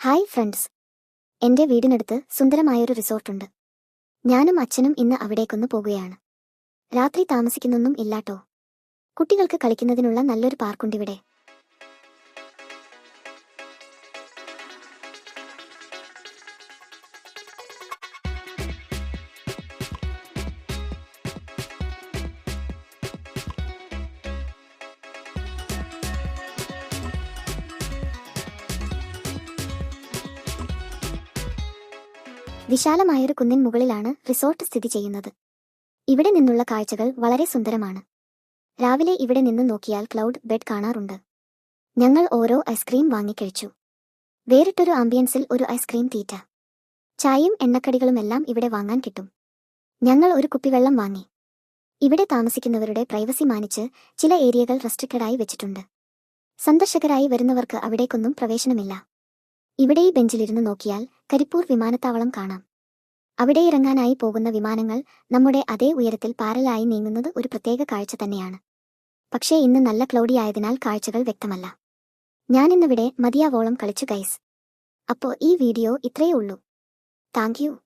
Hi friends, എന്റെ വീടിനടുത്ത് സുന്ദരമായൊരു റിസോർട്ടുണ്ട്. ഞാനും അച്ഛനും ഇന്ന് അവിടേക്കൊന്ന് പോകുകയാണ്. രാത്രി താമസിക്കുന്നൊന്നും ഇല്ലാട്ടോ. കുട്ടികൾക്ക് കളിക്കുന്നതിനുള്ള നല്ലൊരു പാർക്കുണ്ടിവിടെ. വിശാലമായൊരു കുന്നിൻ മുകളിലാണ് റിസോർട്ട് സ്ഥിതി ചെയ്യുന്നത്. ഇവിടെ നിന്നുള്ള കാഴ്ചകൾ വളരെ സുന്ദരമാണ്. രാവിലെ ഇവിടെ നിന്ന് നോക്കിയാൽ ക്ലൗഡ് ബെഡ് കാണാറുണ്ട്. ഞങ്ങൾ ഓരോ ഐസ്ക്രീം വാങ്ങിക്കഴിച്ചു. വേറിട്ടൊരു ആംബിയൻസിൽ ഒരു ഐസ്ക്രീം തീറ്റ. ചായയും എണ്ണക്കടികളുമെല്ലാം ഇവിടെ വാങ്ങാൻ കിട്ടും. ഞങ്ങൾ ഒരു കുപ്പിവെള്ളം വാങ്ങി. ഇവിടെ താമസിക്കുന്നവരുടെ പ്രൈവസി മാനിച്ച് ചില ഏരിയകൾ റെസ്ട്രിക്റ്റഡായി വെച്ചിട്ടുണ്ട്. സന്ദർശകരായി വരുന്നവർക്ക് അവിടേക്കൊന്നും പ്രവേശനമില്ല. ഇവിടെ ഈ ബെഞ്ചിലിരുന്ന് നോക്കിയാൽ കരിപ്പൂർ വിമാനത്താവളം കാണാം. അവിടെ ഇറങ്ങാനായി പോകുന്ന വിമാനങ്ങൾ നമ്മുടെ അതേ ഉയരത്തിൽ പാരലായി നീങ്ങുന്നത് ഒരു പ്രത്യേക കാഴ്ച തന്നെയാണ്. പക്ഷേ ഇന്ന് നല്ല ക്ലൗഡി ആയതിനാൽ കാഴ്ചകൾ വ്യക്തമല്ല. ഞാനിന്നിവിടെ മതിയാവോളം കളിച്ചു ഗൈസ്. അപ്പോ ഈ വീഡിയോ ഇത്രയേ ഉള്ളൂ. Thank you.